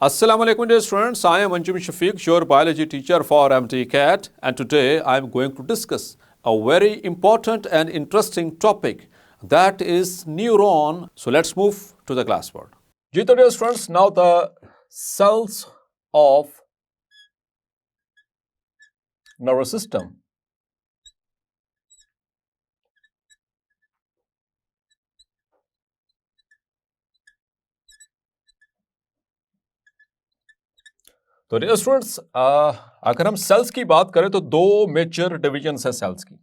Assalamu alaikum dear students, I am Anjum Shafiq, your biology teacher for Mdcat, and today I am going to discuss a very important and interesting topic, that is neuron. So let's move to the classboard. Dear students, now the cells of nervous system. तो dear students, अगर हम sales की बात करें तो दो major divisions हैं cells की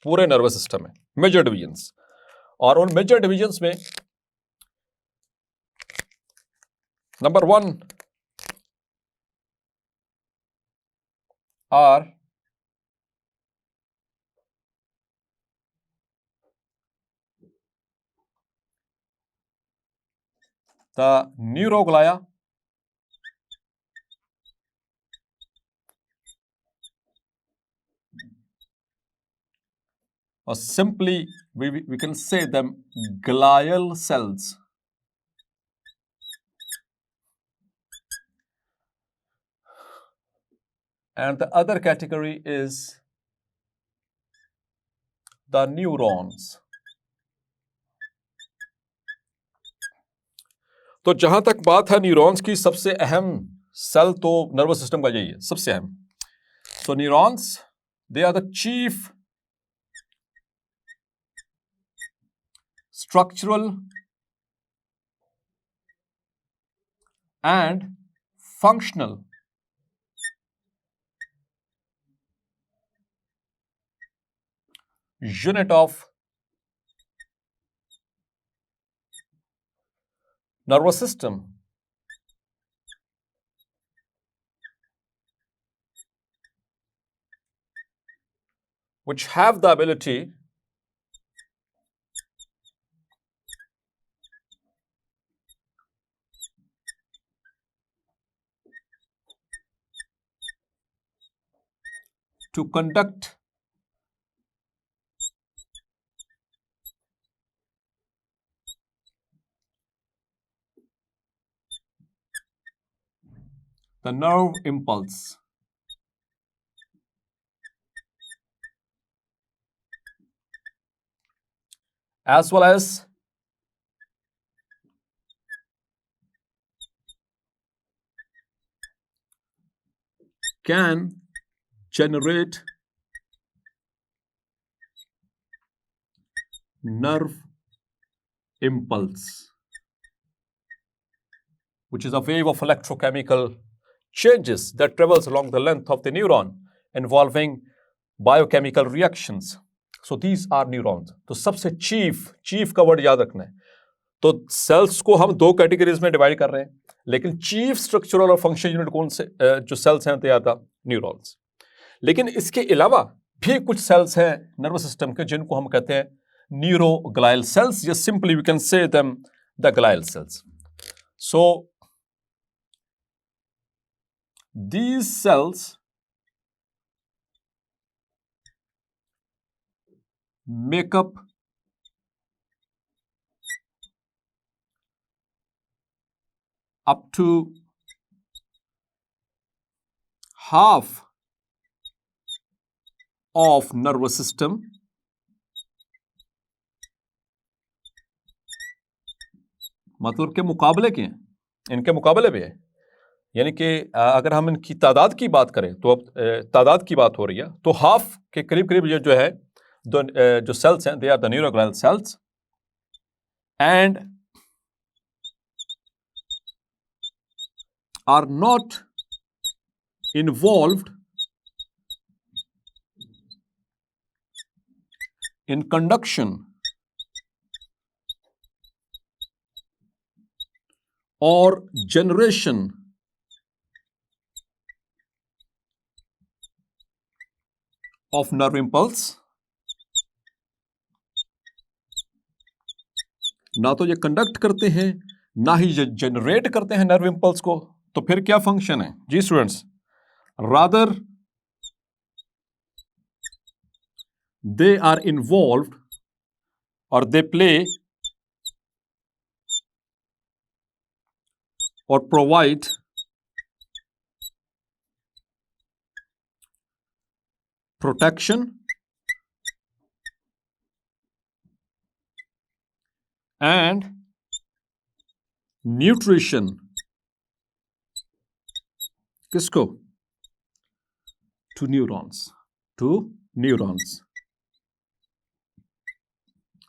पूरे नर्वस सिस्टम में, मेजर डिविजन्स। और उन मेजर डिविजन्स में number 1 are the neuroglia or simply we can say them glial cells. And the other category is the neurons. तो जहां तक बात है न्यूरॉन्स की, सबसे अहम सेल तो नर्वस सिस्टम का यही है, सबसे अहम। So neurons, they are the chief structural and functional unit of nervous system, which have the ability to conduct the nerve impulse as well as can generate nerve impulse, which is a wave of electrochemical changes that travels along the length of the neuron involving biochemical reactions. So these are neurons. तो सबसे chief का word याद रखना है। तो sales को हम दो कैटेगरीज में डिवाइड कर रहे हैं, लेकिन चीफ स्ट्रक्चरल और फंक्शन यूनिट कौन से जो सेल्स हैं, तो था न्यूरॉन्स। लेकिन इसके अलावा भी कुछ सेल्स हैं नर्वस सिस्टम के जिनको हम कहते हैं न्यूरोग्लायल सेल्स, या simply we can say them the glial cells. So these cells make up to half of nervous system, मतलब के मुकाबले के हैं, इनके मुकाबले भी है। यानी कि अगर हम इनकी तादाद की बात करें तो अब तादाद की बात हो रही है, तो हाफ के करीब करीब ये जो है जो सेल्स हैं, they are the neuroglial cells and are not involved in conduction or generation of nerve impulse, ना तो ये कंडक्ट करते हैं ना ही ये जनरेट करते हैं नर्व इंपल्स को। तो फिर क्या फंक्शन है जी students? rather they are involved or they play or provide protection and nutrition. किसको? To neurons. To neurons.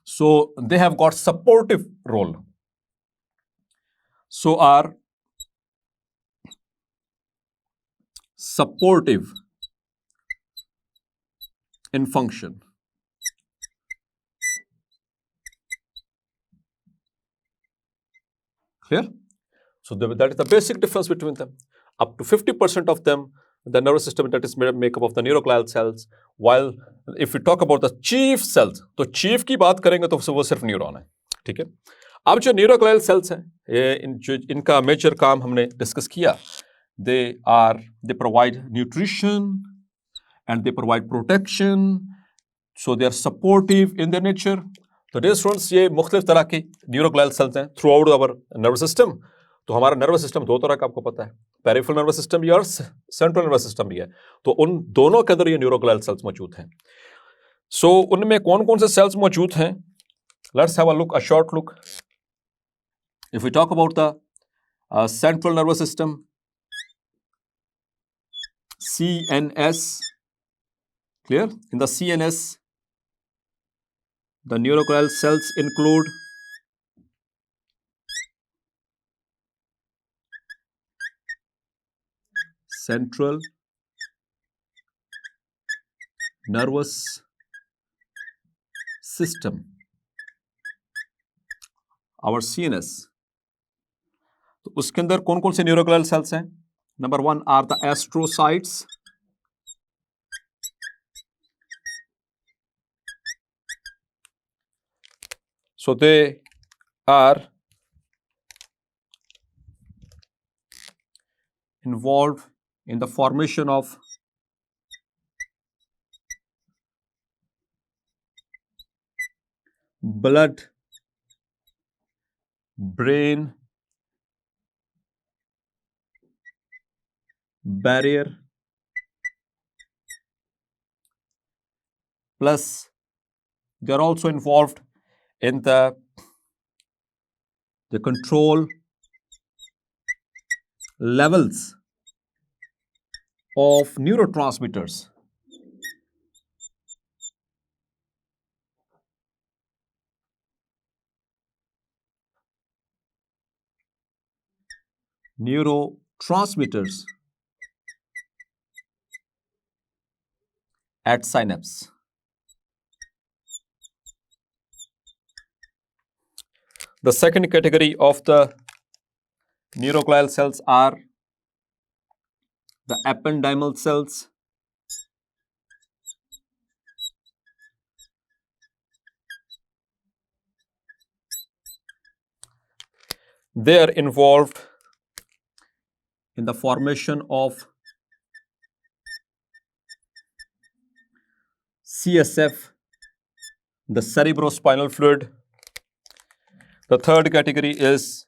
So they have got supportive role. So are supportive in function. Clear? So that is the basic difference between them. Up to 50% of them, the nervous system that is made up of the neuroglial cells. While if we talk about the chief cells, तो chief की बात करेंगे तो वो सिर्फ neuron है, ठीक है? अब जो न्यूरोग्लाइल सेल्स हैं, इनका मेजर काम हमने डिस्कस किया. They provide nutrition and they provide protection. So they are supportive in their nature. तो dear students, ये मुख्तलिफ तरह की न्यूरोग्लाइल सेल्स हैं throughout our nervous system. तो हमारा नर्वस सिस्टम दो तरह का आपको पता है, पेरिफेरल नर्वस सिस्टम भी और सेंट्रल नर्वस सिस्टम भी है. तो उन दोनों के अंदर ये न्यूरोग्लाइल सेल्स मौजूद हैं. सो उनमें कौन कौन से सेल्स मौजूद हैं? Let's have a short look. If we talk about the central nervous system, CNS, clear? In the CNS, the neuroglial cells include central nervous system, our CNS. तो उसके अंदर कौन कौन से न्यूरोग्लियल सेल्स हैं? Number 1 are the astrocytes. So they are involved in the formation of blood brain barrier, plus they are also involved in the control levels of neurotransmitters. Neurotransmitters at synapse. The second category of the neuroglial cells are the ependymal cells. They are involved in the formation of CSF, the cerebrospinal fluid. The third category is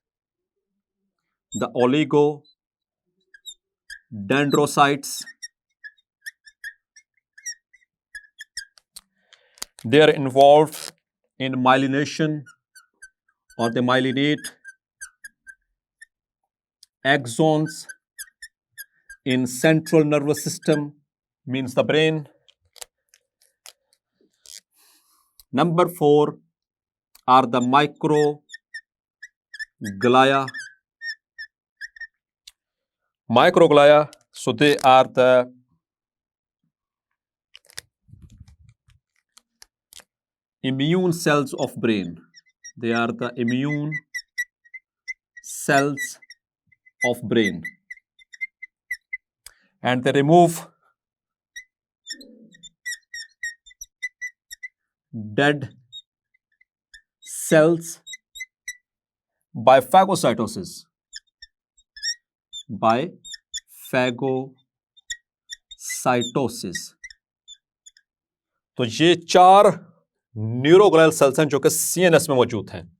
the oligodendrocytes. They are involved in myelination, or they myelinate axons in central nervous system, means the brain. Number 4 are the microglia. Microglia, so they are the immune cells of brain. They are the immune cells of brain, and they remove dead cells by phagocytosis. By phagocytosis. तो ये 4 neuroglial cells हैं जो कि CNS में मौजूद हैं.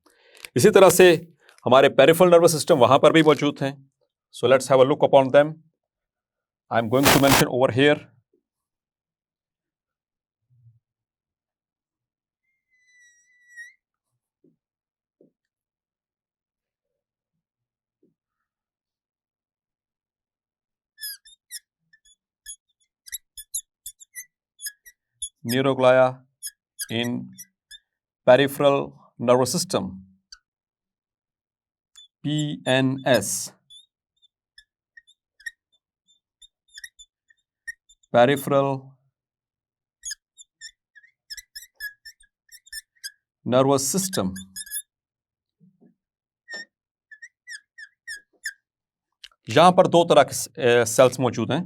इसी तरह से हमारे पेरिफेरल नर्वस सिस्टम वहां पर भी मौजूद हैं. So let's have a look upon them. I am going to mention over here. neuroglia in peripheral nervous system, PNS, peripheral nervous system. यहाँ पर दो तरह के सेल्स मौजूद हैं.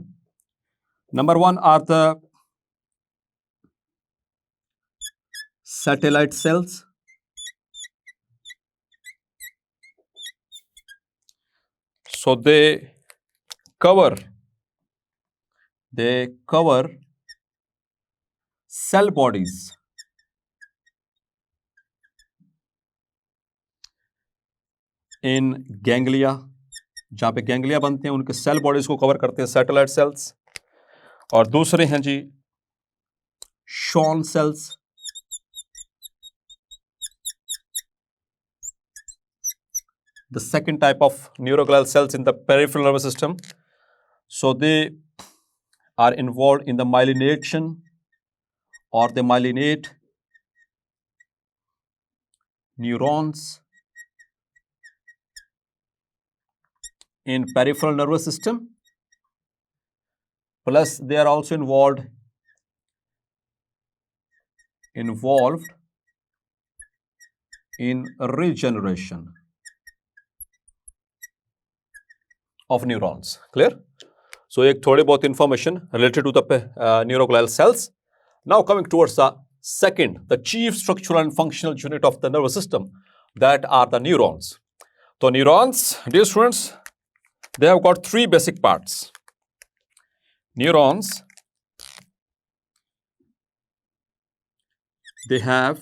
Number 1 are the satellite cells. So they cover cell bodies in ganglia. जहाँ पे ganglia बनते हैं उनके सेल बॉडीज को कवर करते हैं सैटेलाइट सेल्स. और दूसरे हैं जी Schwann cells. The second type of neuroglial cells in the peripheral nervous system. So they are involved in the myelination, or they myelinate neurons in peripheral nervous system. Plus they are also involved in regeneration of neurons. Clear? So एक थोड़ी बहुत information related to the neuroglial cells. Now coming towards the second, the chief structural and functional unit of the nervous system, that are the neurons. So neurons, dear students, they have got three basic parts. Neurons, they have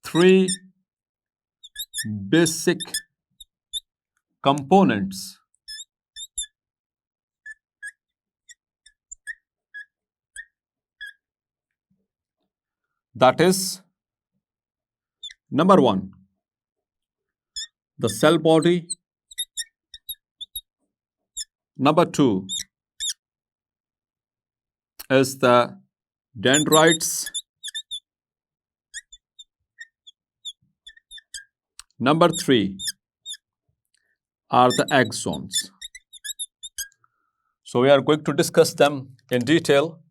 three basic components. That is, number 1, the cell body. Number 2 is the dendrites. Number 3 are the axons. So we are going to discuss them in detail.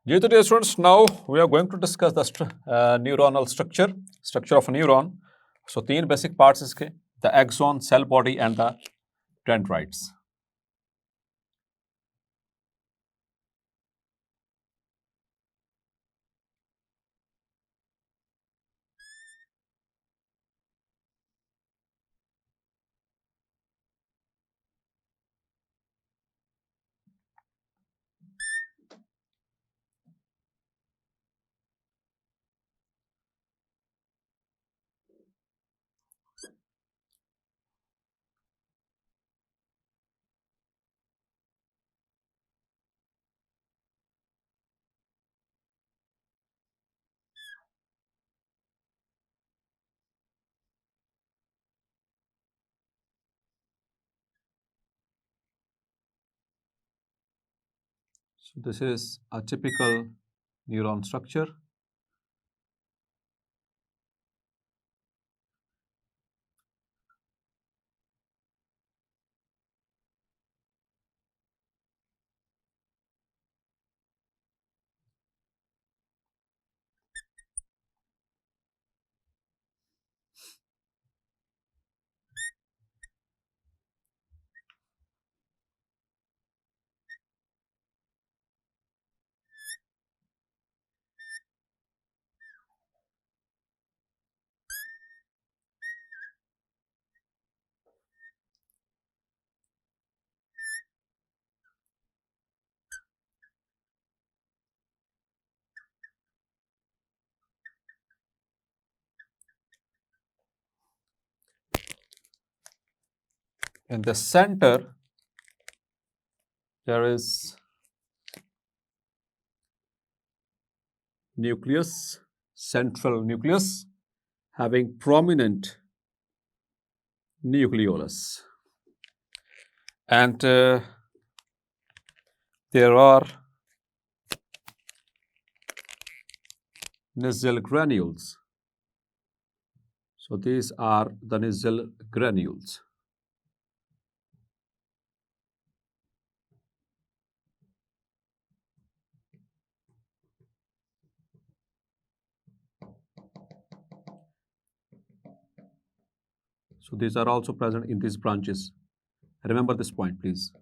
Dear students, now we are going to discuss the neuronal structure of a neuron. So three basic parts iske: the axon, cell body, and the dendrites. So this is a typical neuron structure. In the center, there is nucleus, central nucleus, having prominent nucleolus. and there are nasal granules. So these are the nasal granules. So these are also present in these branches. Remember this point, please.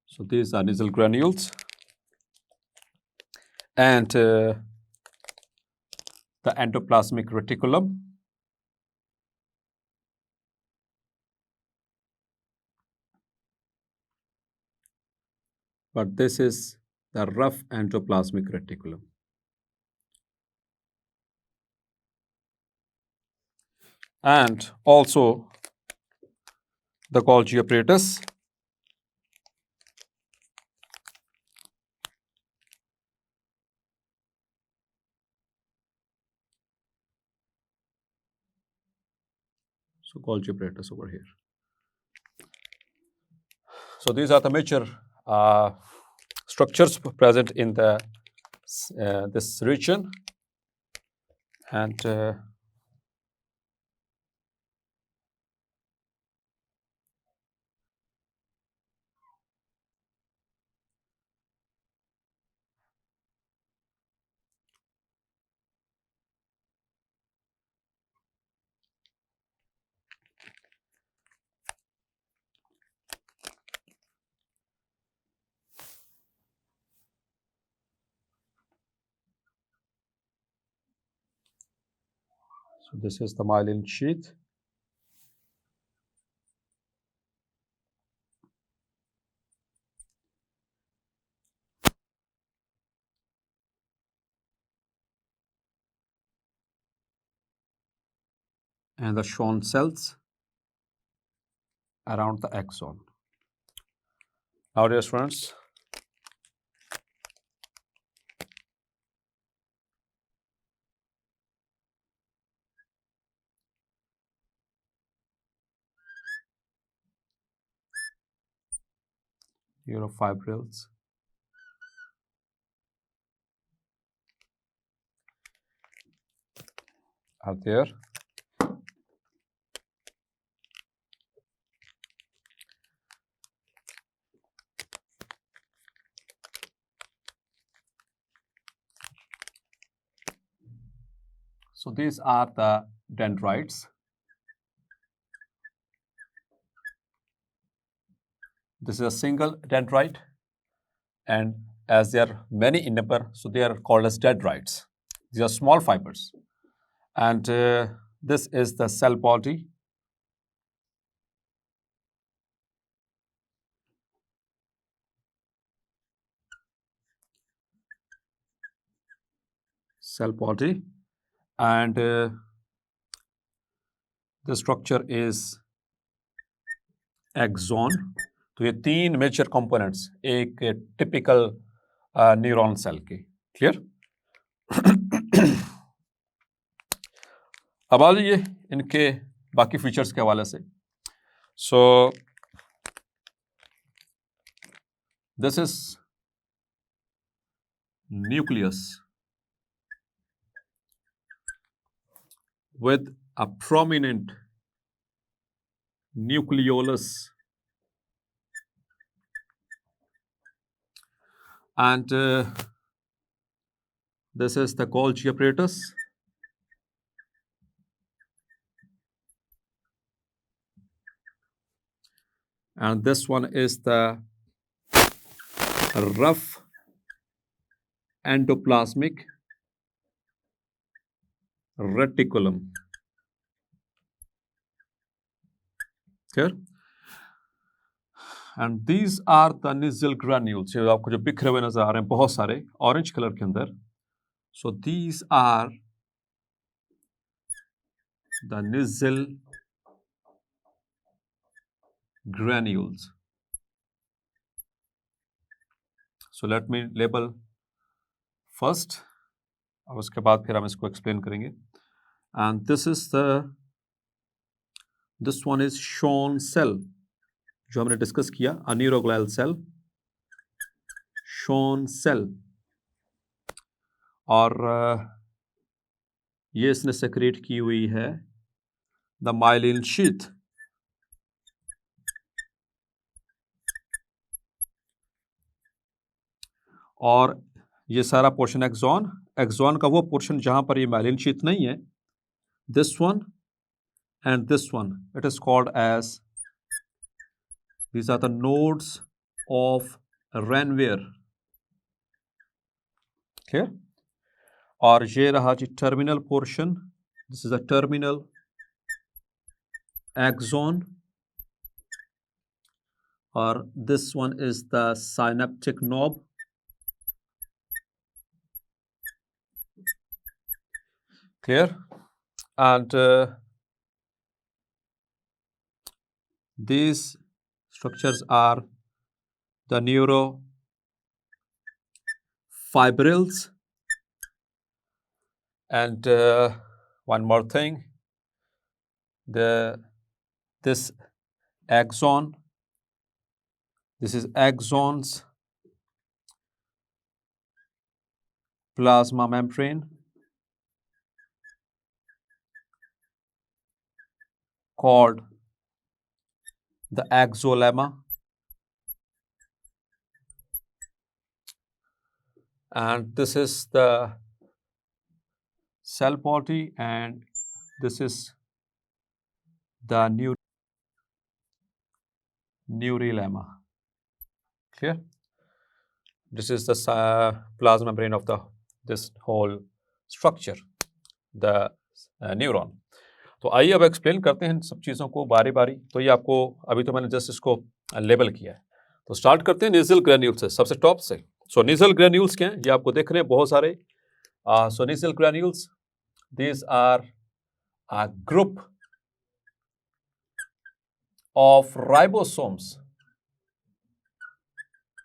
So these are nasal granules, and the endoplasmic reticulum. But this is the rough endoplasmic reticulum. And also the Golgi apparatus. So Golgi apparatus over here. So these are the major structures present in the this region, and so this is the myelin sheath. And the Schwann cells around the axon. Now, dear friends, neurofibrils are there. So these are the dendrites. This is a single dendrite, and as there are many in number, so they are called as dendrites. These are small fibers. And this is the cell body. Cell body. And the structure is axon. तो ये तीन major components एक typical neuron cell के. Clear? अब आ जाइए इनके बाकी features के हवाले से. सो this is nucleus with a prominent nucleolus, and this is the Golgi apparatus, and this one is the rough endoplasmic reticulum. Clear? And these are the nasal granules. ये आपको जो बिखरे हुए नजर आ रहे हैं बहुत सारे ऑरेंज कलर के अंदर. So these are the nasal granules. So let me label first. और उसके बाद फिर हम इसको एक्सप्लेन करेंगे. And this one is Schwann cell. जो हमने डिस्कस किया, अ न्यूरोग्लियल सेल, शोन सेल, और ये इसने सेक्रेट की हुई है द माइलिन शीथ, और ये सारा पोर्शन एक्सॉन, एक्सॉन का वो पोर्शन जहां पर ये माइलिन शीथ नहीं है, this one and this one, it is called as, these are the nodes of Ranvier. Clear? और ये रहा जी terminal portion, this is a terminal axon, और this one is the synaptic knob. Clear? And these structures are the neurofibrils. And one more thing, this axon, this is axon's plasma membrane called the axolemma, and this is the cell body, and this is the neurolemma. Clear? This is the plasma membrane of this whole structure, the neuron. तो आइए अब explain करते हैं इन सब चीज़ों को बारी बारी। तो ये आपको अभी तो मैंने जस्ट इसको लेबल किया है, तो स्टार्ट करते हैं नेजल ग्रैन्यूल्स से, सबसे टॉप से। सो नेजल ग्रैन्यूल्स क्या हैं, ये आपको देख रहे हैं बहुत सारे। So Nissl granules, these are a group of ribosomes.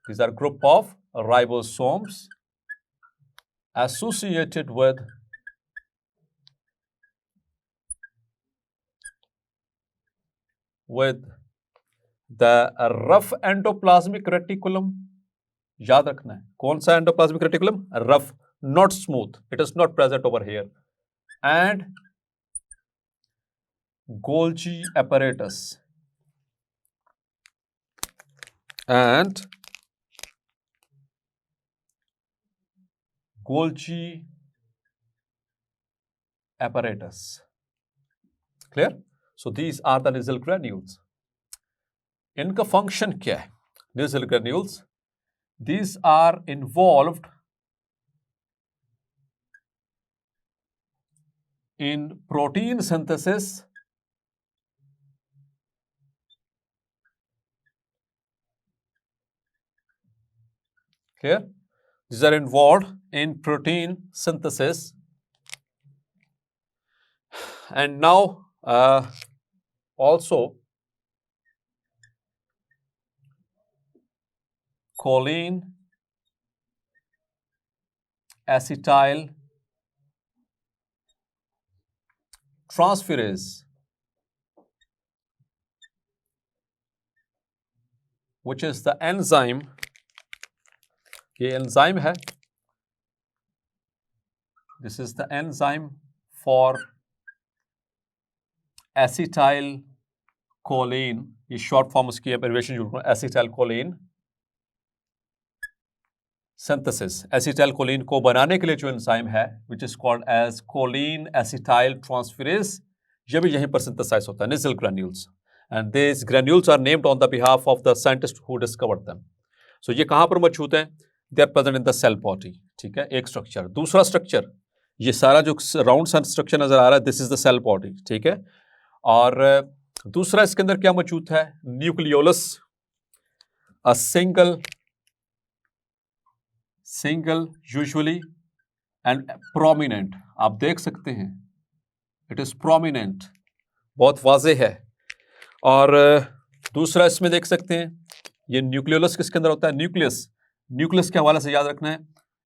These are group of ribosomes associated with the rough endoplasmic reticulum. याद रखना है कौन सा endoplasmic reticulum, rough, not smooth, it is not present over here, and Golgi apparatus, and Golgi apparatus. Clear? So these are the nasal granules. इनका function क्या है? Nasal granules, these are involved in protein synthesis here. These are involved in protein synthesis, and now also choline acetyl transferase, which is the enzyme, ये enzyme है, this is the enzyme for acetyl choline, ये short form उसकी abbreviation use करो, acetyl choline synthesis. acetyl choline को बनाने के लिए जो एंजाइम है, which is called as choline acetyl transferase, ये भी यहीं पर सिंथेसाइज होता है, nasal granules, and these granules are named on the behalf of the scientist who discovered them. So ये कहाँ पर मौजूद हैं? They are present in the cell body. ठीक है, एक स्ट्रक्चर। दूसरा स्ट्रक्चर, ये सारा जो राउंड सा स्ट्रक्चर नजर आ रहा है, this is the cell body. ठीक है, और दूसरा इसके अंदर क्या मौजूद है? Nucleolus, a single usually and prominent. आप देख सकते हैं, इट इज प्रोमिनेंट, बहुत वाजे है। और दूसरा इसमें देख सकते हैं, ये न्यूक्लियोलस किसके अंदर होता है? न्यूक्लियस। न्यूक्लियस के हवाले से याद रखना है,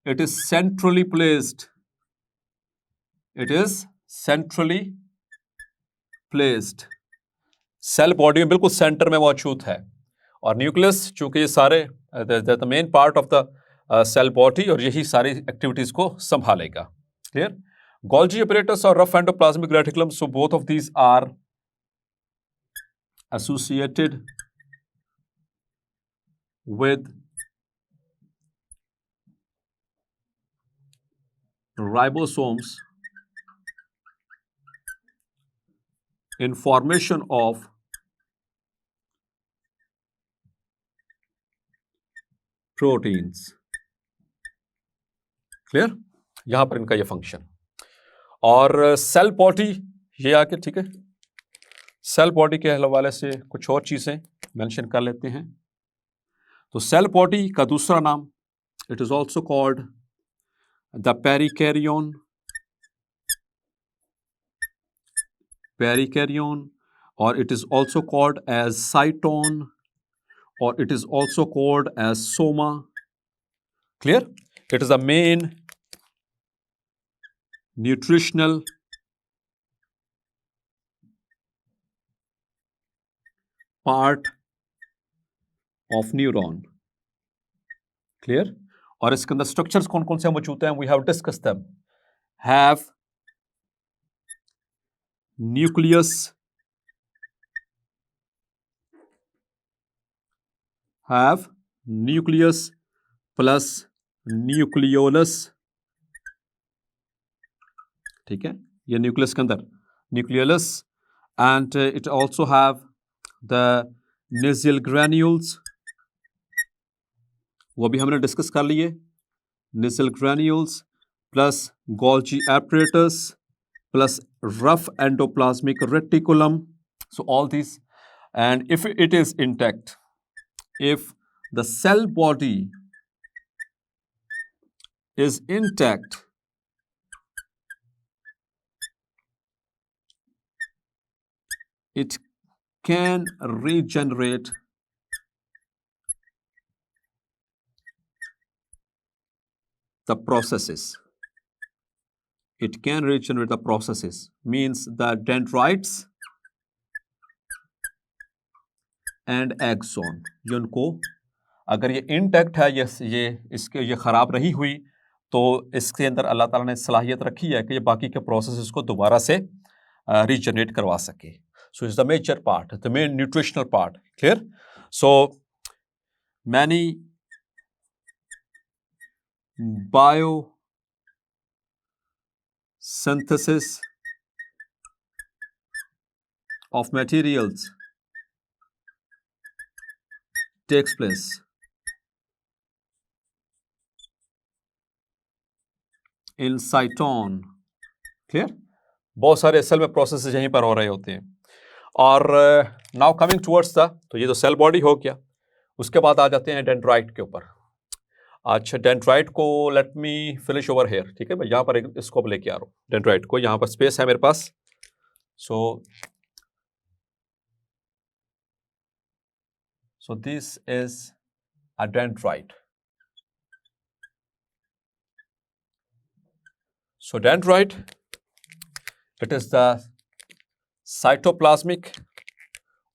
it is centrally placed, it is centrally placed, cell body में बिल्कुल सेंटर में मौजूद है। और न्यूक्लियस चूंकि ये सारे the main part of the cell body और यही सारी एक्टिविटीज को संभालेगा. क्लियर? गोल्जी apparatus और rough endoplasmic reticulum, so both of these are associated with ribosomes in formation of proteins. Clear? यहां पर इनका ये फंक्शन. और सेल बॉडी ये आके, ठीक है, सेल बॉडी के हवाले से कुछ और चीजें मेंशन कर लेते हैं. तो सेल बॉडी का दूसरा नाम, it is also called the perikaryon, और it is also called as cyton, और it is also called as soma. Clear? It is the main nutritional part of neuron. Clear? और इसके अंदर स्ट्रक्चर्स कौन कौन से मौजूद हैं? We have discussed them. Have nucleus, plus nucleolus. ठीक है, ये न्यूक्लियस के अंदर nucleus, and it also have the Nissl granules, वो भी हमने डिस्कस कर लिए. Nissl granules plus Golgi apparatus plus rough endoplasmic reticulum. So all this, and if it is intact, if the cell body is intact, it can regenerate the processes. It can regenerate the processes, means the dendrites and axon. ये उनको, अगर ये intact है, ये इसके ये खराब रही हुई, तो इसके अंदर अल्लाह ताला ने सलाहियत रखी है कि ये बाकी के प्रोसेसेस को दोबारा से रीजनरेट करवा सके. So it's the major part, the main nutritional part. Clear? So many biosynthesis of materials takes place in cytone. Clear? बहुत सारे सेल में प्रोसेसेस यहीं पर हो रहे होते हैं. और नाउ कमिंग टुवर्ड्स द, तो ये तो सेल बॉडी हो गया. उसके बाद आ जाते हैं डेंड्राइट के ऊपर. अच्छा, डेंड्राइट को let me finish over here. ठीक है, मैं यहाँ पर इसको लेके आ रहा हूँ. डेंड्राइट को यहाँ पर स्पेस है मेरे पास. So this is a dendrite. So dendrite, it is the cytoplasmic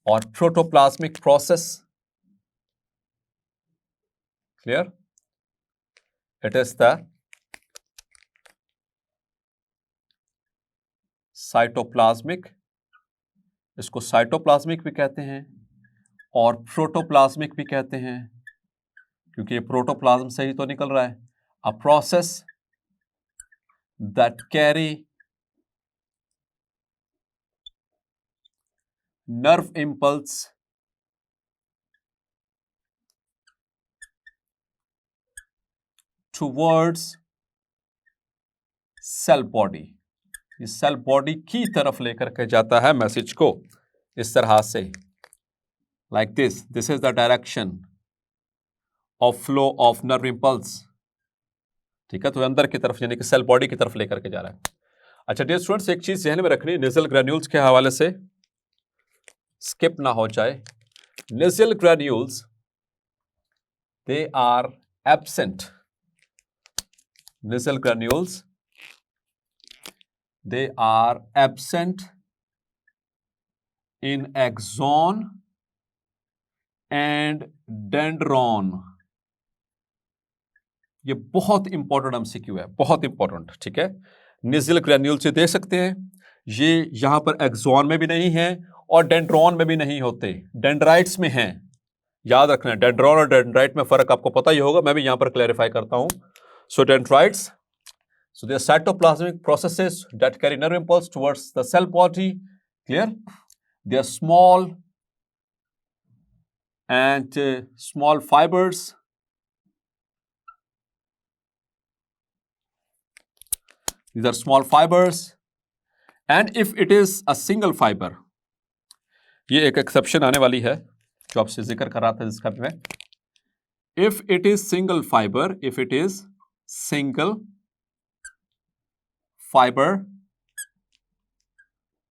or protoplasmic process. Clear? It is the cytoplasmic, इसको cytoplasmic भी कहते हैं और protoplasmic भी कहते हैं, क्योंकि ये प्रोटोप्लाज्म से ही तो निकल रहा है. A process that carry nerve impulse towards cell body. ये सेल बॉडी की तरफ लेकर के जाता है मैसेज को इस तरह से, like this is the direction of flow of nerve impulse. ठीक है, तो अंदर की तरफ यानी कि सेल बॉडी की तरफ लेकर के जा रहा है. अच्छा डियर स्टूडेंट्स, एक चीज ध्यान में रखनी, नेजल ग्रैन्यूल्स के हवाले से स्किप ना हो जाए. Nissl granules, they are absent. Nasal granules, they are absent in axon and dendron. ये बहुत इंपॉर्टेंट एमसीक्यू है, बहुत इंपॉर्टेंट, ठीक है। निजल ग्रेन्यूल से देख सकते हैं, ये यहां पर एक्सॉन में भी नहीं है और डेंड्रॉन में भी नहीं होते, डेंड्राइट्स में हैं। याद रखना, डेंड्रॉन और डेंड्राइट में फर्क आपको पता ही होगा, मैं भी यहां पर क्लैरिफाई करता हूं। सो dendrites, so they are cytoplasmic processes that carry nerve impulse towards the cell body. Clear? They are small and small fibers. These are small fibers. And if it is a single fiber, ये एक exception आने वाली है जो आपसे जिक्र कर रहा था जिसका भी मैं, if it is single fiber, if it is single fiber,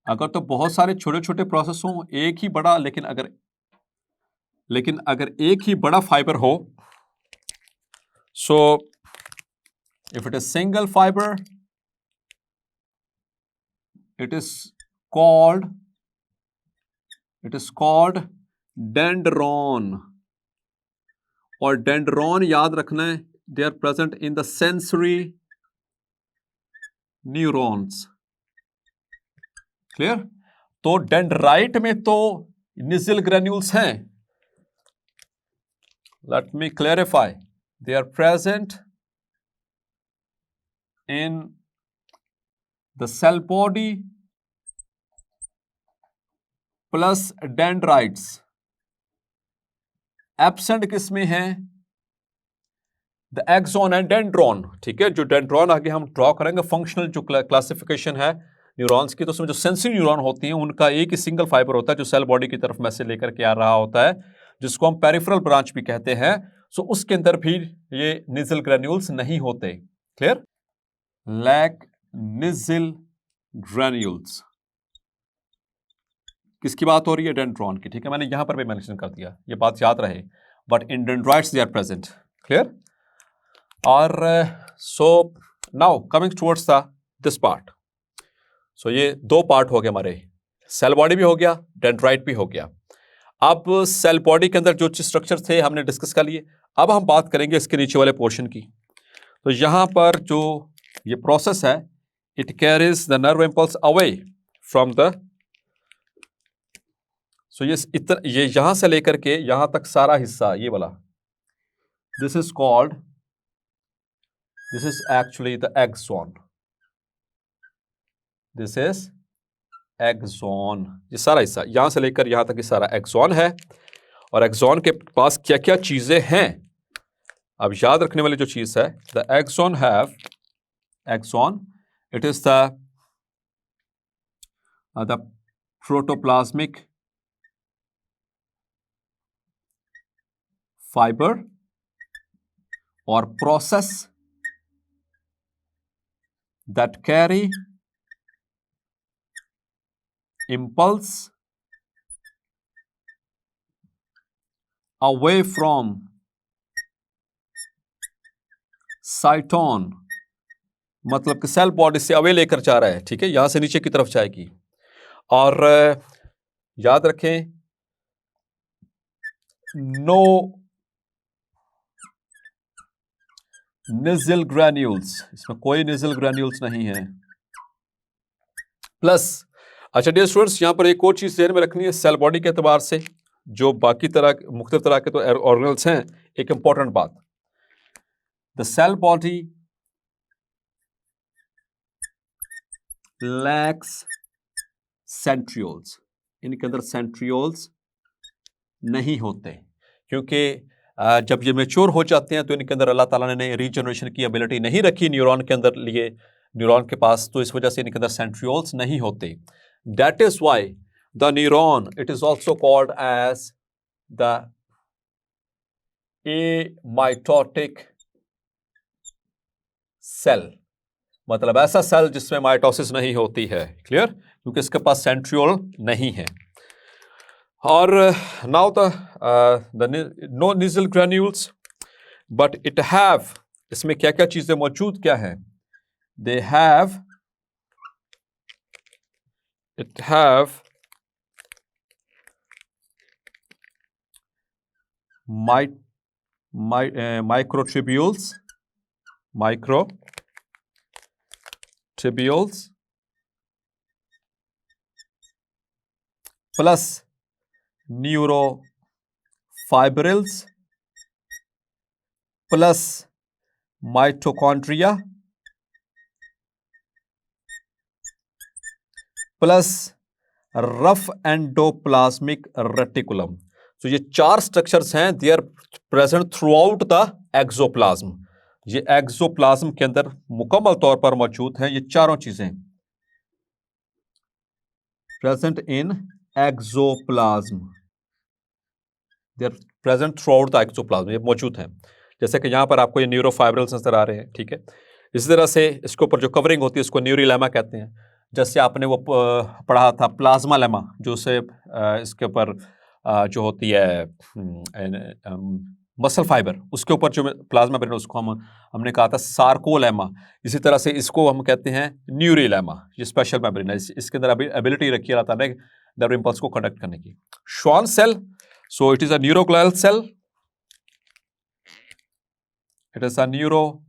अगर तो बहुत सारे छोटे छोटे प्रोसेस हों, एक ही बड़ा, लेकिन अगर एक ही बड़ा फाइबर हो, so if it is single fibre, it is called dendron. और डेंड्रॉन याद रखना है, they are present in the sensory neurons. Clear? तो डेंड्राइट में तो निजल ग्रेन्यूल्स हैं। Let me clarify. They are present in the cell body plus dendrites. Absent किसमें है? The axon and dendron. ठीक है, जो डेंड्रॉन आगे हम ड्रॉ करेंगे, फंक्शनल जो क्लासिफिकेशन है न्यूरॉन्स की, तो उसमें जो सेंसरी न्यूरॉन होती हैं उनका एक ही सिंगल फाइबर होता है जो सेल बॉडी की तरफ मैसेज लेकर के आ रहा होता है, जिसको हम पेरिफेरल ब्रांच भी कहते हैं। सो उसके अंदर भी ये निजल ग्रेन्यूल्स नहीं होते। क्लियर? Lack Nissl granules. किसकी बात हो रही है? डेंड्रॉन की। ठीक है, मैंने यहां पर भी मेंशन कर दिया, ये बात याद रहे। But in dendrites they are present. Clear? और so now coming towards this part. So ये दो पार्ट हो गए हमारे, सेल बॉडी भी हो गया, डेंड्राइट भी हो गया। अब सेल बॉडी के अंदर जो स्ट्रक्चर थे हमने डिस्कस कर लिए। अब हम बात करेंगे इसके नीचे वाले पोर्शन की। तो यहां पर जो ये प्रोसेस है, it carries the nerve impulse away from the, so ये यहां से लेकर के यहां तक सारा हिस्सा, ये वाला, this is actually the axon. This is axon. ये सारा हिस्सा यहां से लेकर यहां तक ये सारा एक्सॉन है। और एक्सॉन के पास क्या क्या चीजें हैं, अब याद रखने वाली जो चीज है, the axon have, axon, it is the protoplasmic fibre और process that carry impulse away from cyton, मतलब कि सेल बॉडी से अवे लेकर जा रहा है। ठीक है, यहां से नीचे की तरफ जाएगी। और याद रखें, नो निजल ग्रैन्यूल्स, इसमें कोई निजल ग्रैन्यूल्स नहीं है। प्लस, अच्छा डियर स्टूडेंट्स, यहां पर एक और चीज ध्यान में रखनी है सेल बॉडी के एतबार से, जो बाकी तरह मुख्तलिफ तरह के तो ऑर्गेनल्स हैं, एक इंपॉर्टेंट बात, the cell body lacks centrioles. इनके अंदर सेंट्रियोल्स नहीं होते, क्योंकि जब ये मैच्योर हो जाते हैं तो इनके अंदर अल्लाह ताला ने रीजनरेशन की एबिलिटी नहीं रखी न्यूरॉन के अंदर लिए, न्यूरॉन के पास, तो इस वजह से इनके अंदर सेंट्रियोल्स नहीं होते। That is why the neuron, it is also called as the amitotic cell, मतलब ऐसा सेल जिसमें माइटोसिस नहीं होती है। क्लियर? क्योंकि इसके पास सेंट्रियोल नहीं है। और now the no nasal granules, but it have, इसमें क्या क्या चीजें मौजूद क्या हैं? It have microtubules plus neurofibrils plus mitochondria plus rough endoplasmic reticulum. तो ये 4 स्ट्रक्चर्स हैं, they are present throughout the axoplasm. ये एक्सोप्लाज्म के अंदर मुकम्मल तौर पर मौजूद हैं, ये चारों चीजें present in axoplasm, they are present throughout the axoplasm, ये मौजूद हैं। जैसे कि यहां पर आपको ये न्यूरोफाइब्रिल्स नजर आ रहे हैं, ठीक है। इसी तरह से इसके ऊपर जो कवरिंग होती है उसको न्यूरिलेमा कहते हैं। जैसे आपने वो पढ़ा था प्लाज्मा लेमा, जो से इसके ऊपर जो होती है मसल फाइबर, उसके ऊपर जो प्लाज्मा मेम्ब्रेन, उसको हमने कहा था सार्कोलेमा। इसी तरह से इसको हम कहते हैं न्यूरिलेमा, ये स्पेशल मेम्ब्रेन है, इसके अंदर एबिलिटी रखी है अल्लाह ताला ने नर्व इंपल्स को कंडक्ट करने की। Schwann cell, so it is a neuroglial cell, it is a neuroglial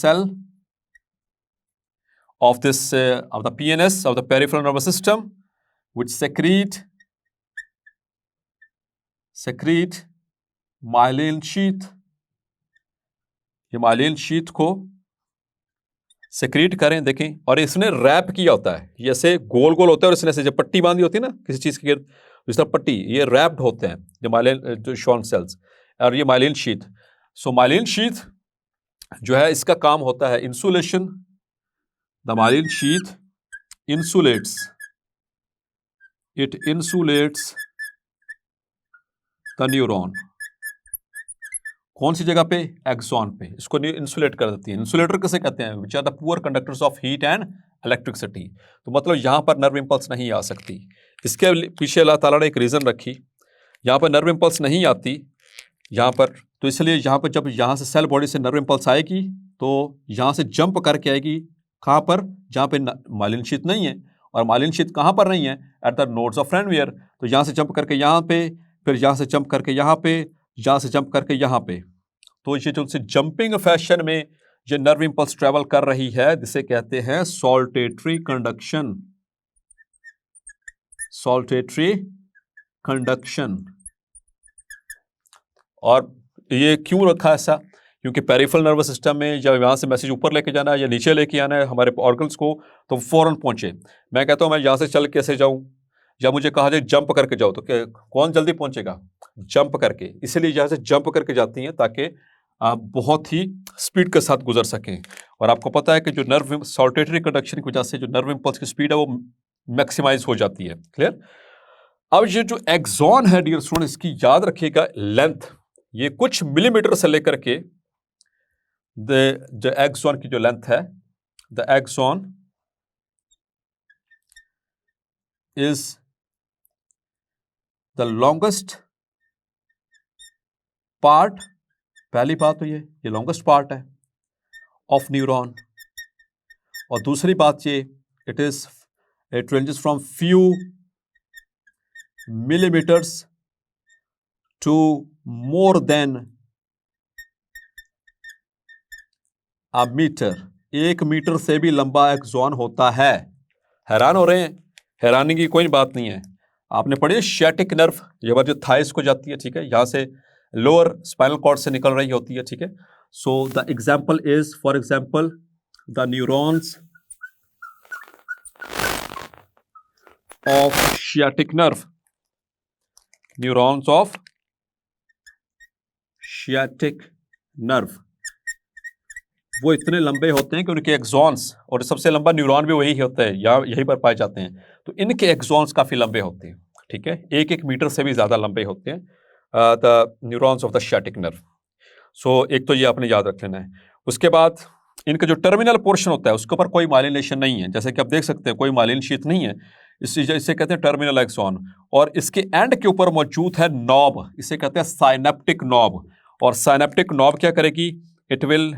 cell of this of the PNS, of the peripheral nervous system, which secrete myelin sheath। ये myelin sheath को secrete करें, देखें, और इसने rap किया होता है, ये ऐसे गोल गोल होता है, और इसने ऐसे जब पट्टी बांधी होती है ना किसी चीज के गिर्द, जिस तरह पट्टी, ये रैप्ड होते हैं जो माइलिन, जो श्वान सेल्स, और ये माइलिन शीथ। सो माइलिन शीथ जो है, इसका काम होता है insulation. The myelin sheath insulates the neuron। कौन सी जगह पे? एक्सॉन पे, इसको इंसुलेट कर देती है। इंसुलेटर किसे कहते हैं? Which are the poor conductors of heat and electricity. तो मतलब यहां पर नर्व इंपल्स नहीं आ सकती। इसके पीछे अल्लाह ताला ने एक रीजन रखी, यहां पर नर्व इंपल्स नहीं आती यहां पर, तो इसलिए यहां पर जब यहां से सेल बॉडी से नर्व इंपल्स आएगी तो यहां से जंप करके आएगी, कहां पर? जहां पे माइलिन शीथ नहीं है। और माइलिन शीथ कहां पर नहीं है? At the nodes of Ranvier. तो यहां से जंप करके यहां पे, फिर यहां से जंप करके यहां पे, यहां से जंप करके यहां पे। तो ये जो जंपिंग फैशन में ये नर्व इंपल्स ट्रेवल कर रही है, जिसे कहते हैं सॉल्टेटरी कंडक्शन। Saltatory conduction. और ये क्यों रखा ऐसा? क्योंकि पेरिफेरल नर्वस सिस्टम में जब यहाँ से मैसेज ऊपर लेके जाना है या नीचे लेके आना है हमारे ऑर्गन्स को, तो फौरन पहुंचे। मैं कहता हूं मैं यहाँ से चल कैसे जाऊं, या मुझे कहा जाए जंप करके जाओ, तो कौन जल्दी पहुंचेगा? जंप करके। इसलिए यहाँ से जंप करके जाती हैं ताकि आप बहुत ही स्पीड के साथ गुजर सकें। और आपको पता है कि जो नर्व सॉल्टेटरी कंडक्शन की वजह से जो नर्व इंपल्स की स्पीड है वो मैक्सिमाइज हो जाती है। क्लियर? अब ये जो एक्सॉन है डियर स्टूडेंट, इसकी याद रखिएगा लेंथ, ये कुछ मिलीमीटर से लेकर के जो एक्सॉन की जो लेंथ है, the axon is the longest part. पहली बात तो ये लॉन्गेस्ट पार्ट है ऑफ न्यूरॉन। और दूसरी बात ये, it ranges from few millimeters to more than a meter। 1 meter से भी लंबा एक्सॉन होता है। हैरान हो रहे हैं? हैरानी की कोई बात नहीं है। आपने पढ़ी शियाटिक नर्व, ये जो थाइस को जाती है, ठीक है, यहां से लोअर स्पाइनल कॉर्ड से निकल रही होती है, ठीक है। So the example is, for example, the neurons of sciatic nerve, neurons of sciatic nerve, वो इतने लंबे होते हैं कि उनके एक्सॉन्स, और सबसे लंबा न्यूरॉन भी वही होता है, या यहीं पर पाए जाते हैं, तो इनके एक्सॉन्स काफी लंबे होते हैं, ठीक है, 1-1 मीटर से भी ज्यादा लंबे होते हैं the neurons of the sciatic nerve. So एक तो ये आपने याद रख लेना है। उसके बाद इनका जो टर्मिनल पोर्शन होता है उसके ऊपर कोई माइलिनेशन नहीं है, जैसे कि आप देख सकते हैं कोई माइलिन शीथ नहीं है, इसे कहते हैं टर्मिनल एक्सॉन। और इसके एंड के ऊपर मौजूद है नॉब, इसे कहते हैं साइनेप्टिक नॉब। और साइनेप्टिक नॉब क्या करेगी? It will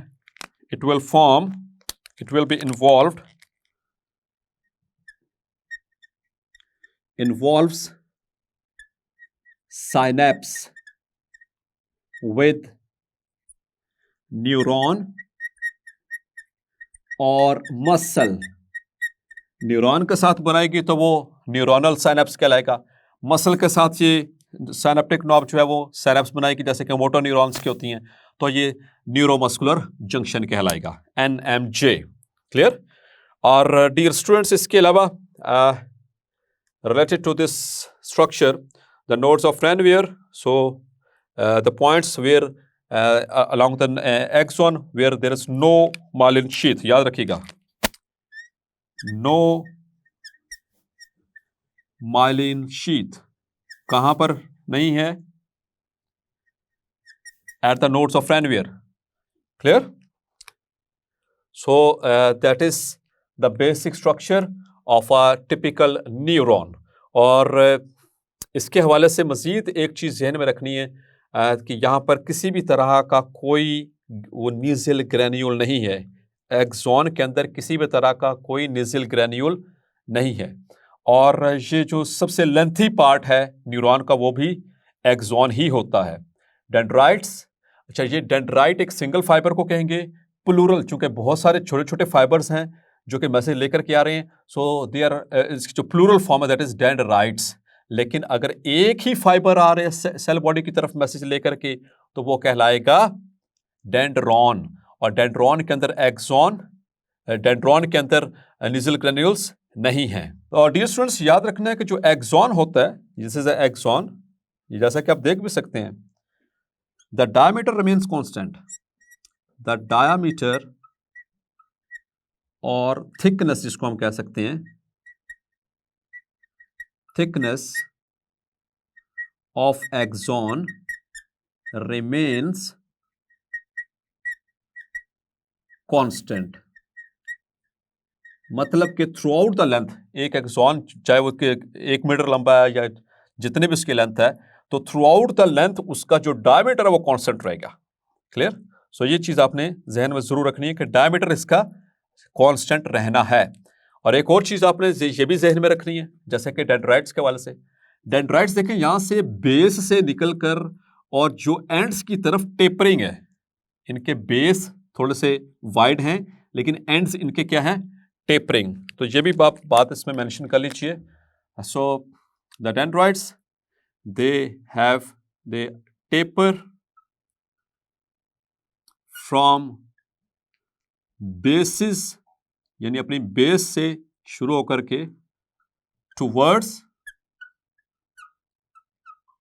be involves synapse with neuron और मसल। न्यूरॉन के साथ बनाएगी तो वो न्यूरोनल साइनेप्स कहलाएगा। मसल के साथ ये साइनेप्टिक नॉब जो है वो साइनेप्स बनाएगी, जैसे कि मोटर न्यूरॉन्स की होती हैं, तो ये न्यूरोमस्कुलर जंक्शन कहलाएगा, NMJ। क्लियर? और डियर स्टूडेंट्स, इसके अलावा related to this structure, the nodes of Ranvier, so the points where along the axon where there is no myelin sheath, याद रखिएगा, no myelin sheath कहाँ पर नहीं है? At the nodes of Ranvier. Clear? So that is the basic structure of a typical neuron. और इसके हवाले से मज़ीद एक चीज़ ज़हन में रखनी है कि यहाँ पर किसी भी तरह का कोई वो नीज़ल ग्रैन्यूल नहीं है। एक्सॉन के अंदर किसी भी तरह का कोई नीज़ल ग्रैन्यूल नहीं है। और ये जो सबसे लेंथी पार्ट है न्यूरॉन का वो भी एक्सॉन ही होता है। डेंड्राइट्स, अच्छा ये डेंड्राइट एक सिंगल फाइबर को कहेंगे, प्लूरल चूँकि बहुत सारे छोटे छोटे फाइबर्स हैं जो कि मैसेज लेकर के आ रहे हैं, सो दे आर इसकी जो प्लूरल फॉर्म है दैट इज डेंड्राइट्स। लेकिन अगर एक ही फाइबर आ रहे हैं सेल बॉडी की तरफ मैसेज लेकर के तो वो कहलाएगा डेंड्रॉन। और डेंड्रॉन के अंदर एक्सॉन, डेंड्रॉन के अंदर नीज़ल ग्रैन्यूल्स नहीं हैं। और डियर स्टूडेंट्स, याद रखना है कि जो एक्सॉन होता है, दिस इज एक्सॉन, जैसा कि आप देख भी सकते हैं, the diameter remains constant, the diameter और थिकनेस जिसको हम कह सकते हैं, thickness of axon remains constant. मतलब कि थ्रू आउट द लेंथ एक एक्सॉन, चाहे वो 1 मीटर लंबा है या जितने भी उसकी लेंथ है, तो थ्रू आउट द लेंथ उसका जो डायमीटर है वो कांस्टेंट रहेगा। क्लियर? सो ये चीज़ आपने जहन में जरूर रखनी है कि डायमीटर इसका कांस्टेंट रहना है। और एक और चीज़ आपने ये भी जहन में रखनी है, जैसे कि डेंड्राइट्स के वाले से, डेंड्राइट्स देखें यहाँ से बेस से निकलकर और जो एंड्स की तरफ टेपरिंग है, इनके बेस थोड़े से वाइड हैं लेकिन एंड्स इनके क्या हैं? टेपरिंग। तो ये भी बात इसमें मेंशन कर लीजिए। So the dendrites they taper from basis, यानी अपनी बेस से शुरू होकर के टुवर्ड्स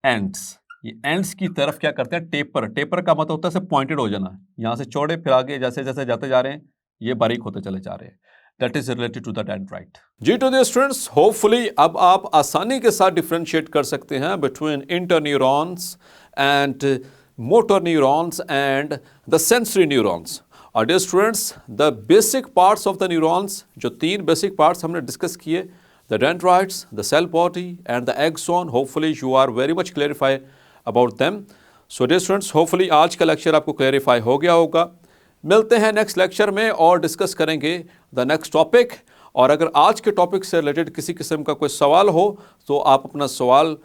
एंड्स, ये एंड्स की तरफ क्या करते हैं? टेपर का मतलब होता है पॉइंटेड हो जाना, यहां से चौड़े फिर आगे जैसे जैसे जाते जा रहे हैं ये बारीक होते चले जा रहे हैं। That is related to the dendrite. जी टू द स्टूडेंट्स, होपफुली अब आप आसानी के साथ डिफरेंशिएट कर सकते हैं between interneurons and motor neurons and the sensory neurons. और dear students, the basic parts of the neurons, जो 3 बेसिक पार्ट्स हमने डिस्कस किए, the dendrites, the cell body and the axon, hopefully you are very much clarify about them. So dear students, hopefully आज का lecture आपको clarify हो गया होगा। मिलते हैं नेक्स्ट लेक्चर में और डिस्कस करेंगे द नेक्स्ट टॉपिक। और अगर आज के टॉपिक से रिलेटेड किसी किस्म का कोई सवाल हो तो आप अपना सवाल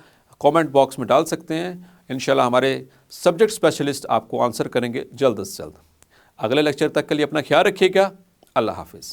कमेंट बॉक्स में डाल सकते हैं। इंशाल्लाह हमारे सब्जेक्ट स्पेशलिस्ट आपको आंसर करेंगे जल्द से जल्द। अगले लेक्चर तक के लिए अपना ख्याल रखिएगा। अल्लाह हाफिज़।